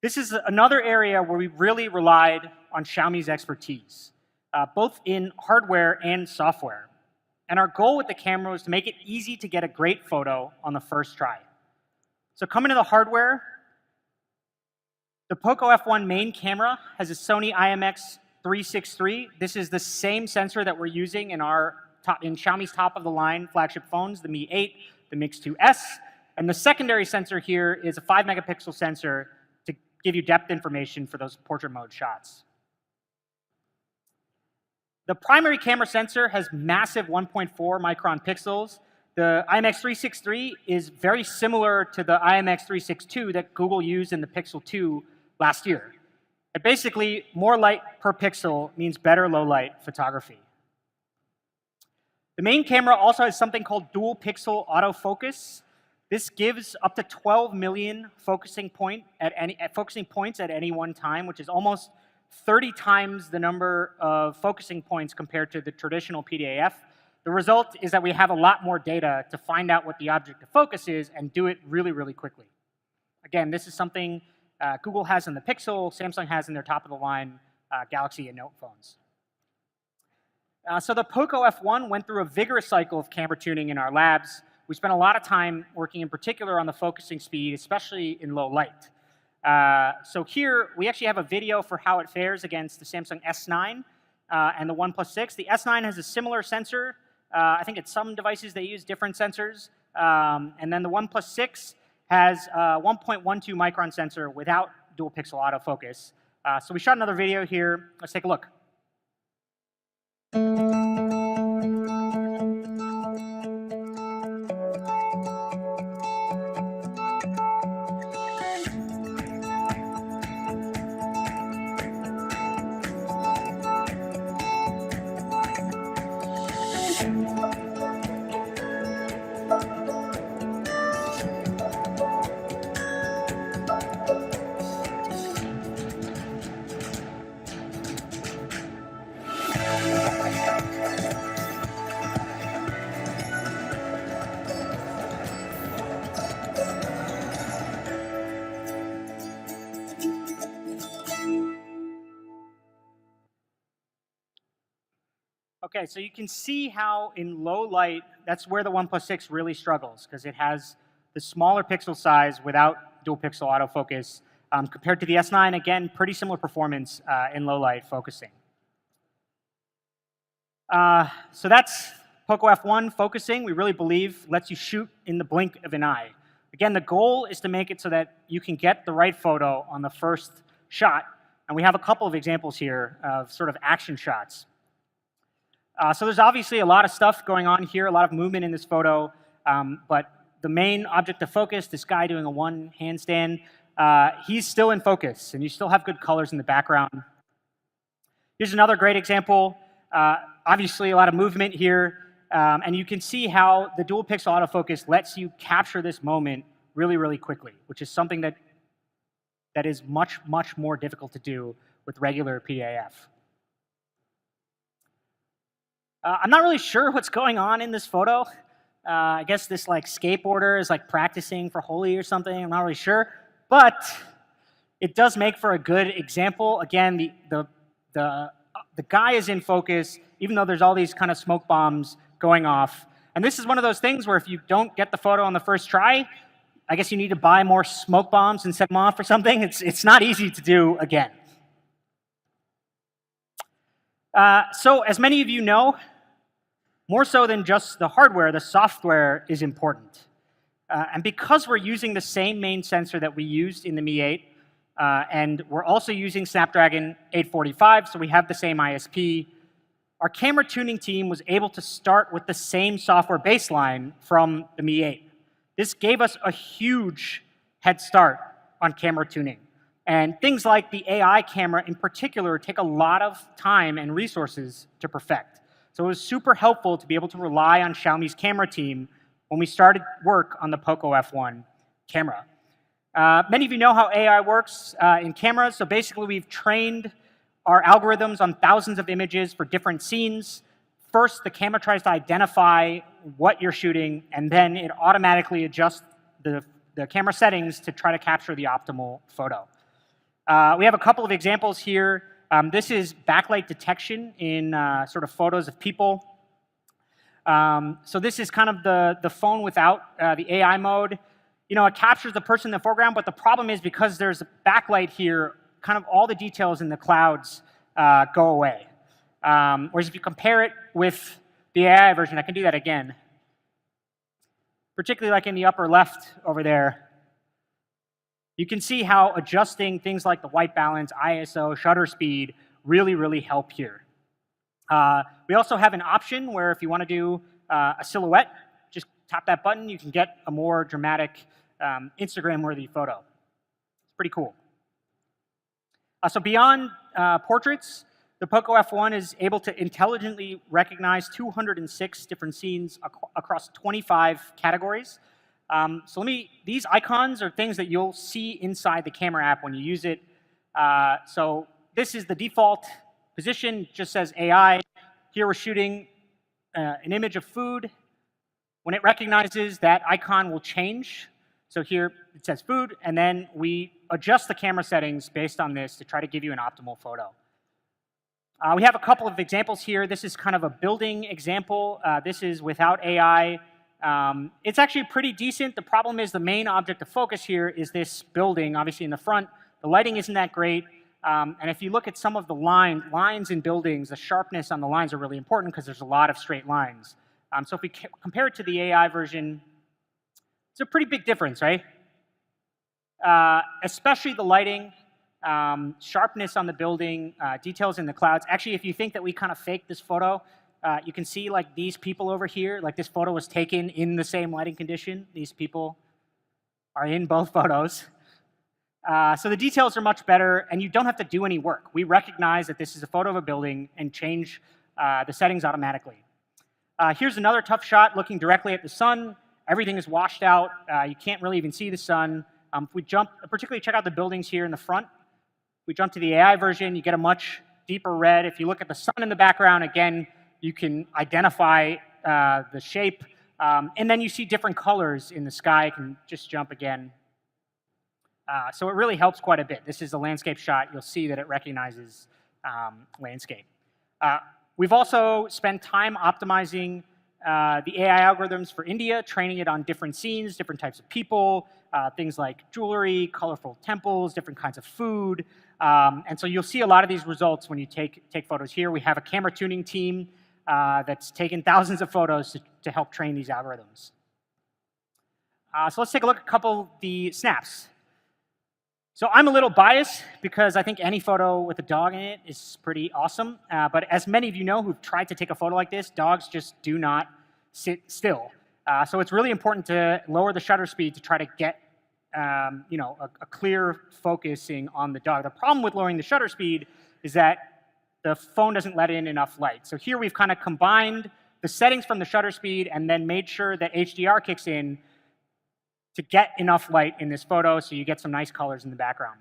This is another area where we really relied on Xiaomi's expertise, both in hardware and software. And our goal with the camera was to make it easy to get a great photo on the first try. So coming to the hardware, the Poco F1 main camera has a Sony IMX363. This is the same sensor that we're using in Xiaomi's top-of-the-line flagship phones, the Mi 8, the Mix 2S. And the secondary sensor here is a 5-megapixel sensor to give you depth information for those portrait mode shots. The primary camera sensor has massive 1.4 micron pixels. The IMX363 is very similar to the IMX362 that Google used in the Pixel 2 last year. And basically, more light per pixel means better low-light photography. The main camera also has something called dual pixel autofocus. This gives up to 12 million focusing points at any one time, which is almost 30 times the number of focusing points compared to the traditional PDAF. The result is that we have a lot more data to find out what the object of focus is and do it really, really quickly. Again, this is something Google has in the Pixel, Samsung has in their top-of-the-line Galaxy and Note phones. So the Poco F1 went through a vigorous cycle of camera tuning in our labs. We spent a lot of time working in particular on the focusing speed, especially in low light. So here, we actually have a video for how it fares against the Samsung S9 and the OnePlus 6. The S9 has a similar sensor. I think at some devices they use different sensors. And then the OnePlus 6 has a 1.12 micron sensor without dual pixel autofocus. So we shot another video here. Let's take a look. Okay, so you can see how in low light, that's where the OnePlus 6 really struggles, because it has the smaller pixel size without dual pixel autofocus. Compared to the S9, again, pretty similar performance in low light focusing. So that's Poco F1 focusing. We really believe lets you shoot in the blink of an eye. Again, the goal is to make it so that you can get the right photo on the first shot. And we have a couple of examples here of sort of action shots. So there's obviously a lot of stuff going on here, a lot of movement in this photo, but the main object of focus, this guy doing a one handstand, he's still in focus, and you still have good colors in the background. Here's another great example. Obviously, a lot of movement here, and you can see how the dual pixel autofocus lets you capture this moment really, really quickly, which is something that is much, much more difficult to do with regular PDAF. I'm not really sure what's going on in this photo. I guess this skateboarder is practicing for Holi or something. I'm not really sure, but it does make for a good example. Again, the guy is in focus, even though there's all these kind of smoke bombs going off. And this is one of those things where if you don't get the photo on the first try, I guess you need to buy more smoke bombs and set them off or something. It's not easy to do again. So as many of you know, more so than just the hardware, the software is important. And because we're using the same main sensor that we used in the Mi 8, and we're also using Snapdragon 845, so we have the same ISP, our camera tuning team was able to start with the same software baseline from the Mi 8. This gave us a huge head start on camera tuning. And things like the AI camera in particular take a lot of time and resources to perfect. So it was super helpful to be able to rely on Xiaomi's camera team when we started work on the Poco F1 camera. Many of you know how AI works in cameras. So basically, we've trained our algorithms on thousands of images for different scenes. First, the camera tries to identify what you're shooting, and then it automatically adjusts the camera settings to try to capture the optimal photo. We have a couple of examples here. This is backlight detection in sort of photos of people. So this is kind of the phone without the AI mode. You know, it captures the person in the foreground, but the problem is because there's a backlight here, kind of all the details in the clouds go away. Whereas if you compare it with the AI version, I can do that again. Particularly like in the upper left over there, you can see how adjusting things like the white balance, ISO, shutter speed really, really help here. We also have an option where if you want to do a silhouette, just tap that button, you can get a more dramatic Instagram-worthy photo. It's pretty cool. So beyond portraits, the Poco F1 is able to intelligently recognize 206 different scenes across 25 categories. So these icons are things that you'll see inside the camera app when you use it. So this is the default position, just says AI. Here we're shooting an image of food. When it recognizes, that icon will change. So here it says food, and then we adjust the camera settings based on this to try to give you an optimal photo. We have a couple of examples here. This is kind of a building example. This is without AI. It's actually pretty decent. The problem is the main object of focus here is this building, obviously in the front. The lighting isn't that great. And if you look at some of the lines in buildings, the sharpness on the lines are really important because there's a lot of straight lines. So if we compare it to the AI version, it's a pretty big difference, right? Especially the lighting. Sharpness on the building, details in the clouds. Actually, if you think that we kind of faked this photo, you can see like these people over here, like this photo was taken in the same lighting condition. These people are in both photos. So the details are much better, and you don't have to do any work. We recognize that this is a photo of a building and change the settings automatically. Here's another tough shot looking directly at the sun. Everything is washed out. You can't really even see the sun. If we particularly check out the buildings here in the front. We jump to the AI version, you get a much deeper red. If you look at the sun in the background, again, you can identify the shape. And then you see different colors in the sky. I can just jump again. So it really helps quite a bit. This is a landscape shot. You'll see that it recognizes landscape. We've also spent time optimizing the AI algorithms for India, training it on different scenes, different types of people, things like jewelry, colorful temples, different kinds of food. And so you'll see a lot of these results when you take photos here. We have a camera tuning team that's taken thousands of photos to help train these algorithms. So let's take a look at a couple of the snaps. So I'm a little biased because I think any photo with a dog in it is pretty awesome. But as many of you know who've tried to take a photo like this, dogs just do not sit still. So it's really important to lower the shutter speed to try to get a clear focusing on the dog. The problem with lowering the shutter speed is that the phone doesn't let in enough light. So here we've kind of combined the settings from the shutter speed and then made sure that HDR kicks in to get enough light in this photo so you get some nice colors in the background.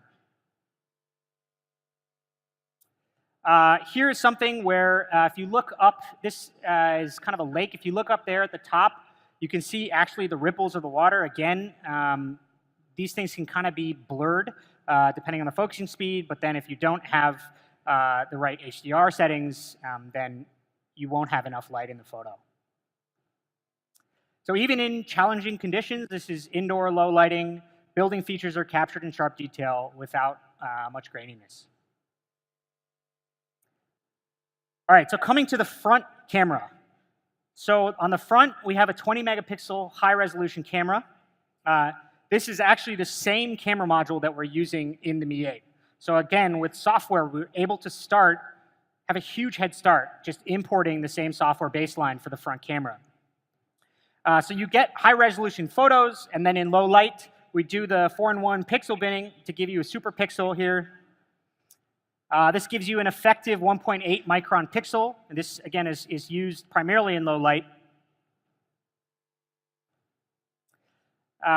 Here is something where if you look up, this is kind of a lake. If you look up there at the top, you can see actually the ripples of the water. Again, these things can kind of be blurred depending on the focusing speed, but then if you don't have the right HDR settings, then you won't have enough light in the photo. So even in challenging conditions, this is indoor low lighting, building features are captured in sharp detail without much graininess. All right, so coming to the front camera. So on the front, we have a 20 megapixel high resolution camera. This is actually the same camera module that we're using in the Mi 8. So again, with software, we're able to have a huge head start, just importing the same software baseline for the front camera. So you get high resolution photos, and then in low light, we do the 4-in-1 pixel binning to give you a super pixel here. This gives you an effective 1.8 micron pixel. And this, again, is used primarily in low light.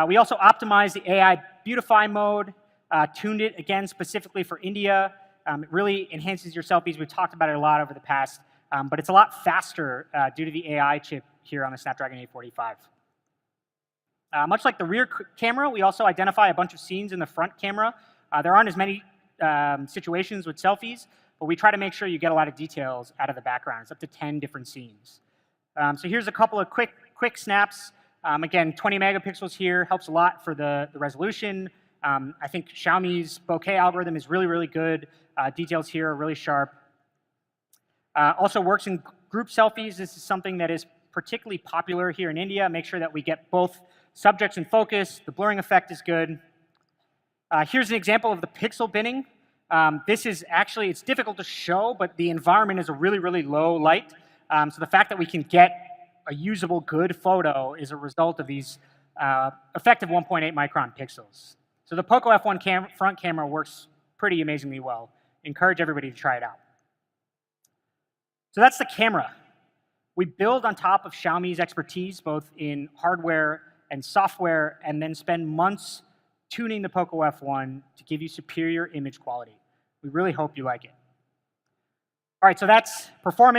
We also optimized the AI Beautify mode, tuned it, again, specifically for India. It really enhances your selfies. We've talked about it a lot over the past, but it's a lot faster due to the AI chip here on the Snapdragon 845. Much like the rear camera, we also identify a bunch of scenes in the front camera. There aren't as many situations with selfies, but we try to make sure you get a lot of details out of the background. It's up to 10 different scenes. So here's a couple of quick snaps. Again, 20 megapixels here helps a lot for the resolution. I think Xiaomi's bokeh algorithm is really, really good. Details here are really sharp. Also works in group selfies. This is something that is particularly popular here in India. Make sure that we get both subjects in focus. The blurring effect is good. Here's an example of the pixel binning. This is actually, it's difficult to show, but the environment is a really, really low light. So the fact that we can get a usable, good photo is a result of these effective 1.8 micron pixels. So the Poco F1 front camera works pretty amazingly well. Encourage everybody to try it out. So that's the camera. We build on top of Xiaomi's expertise, both in hardware and software, and then spend months tuning the Poco F1 to give you superior image quality. We really hope you like it. All right, so that's performance.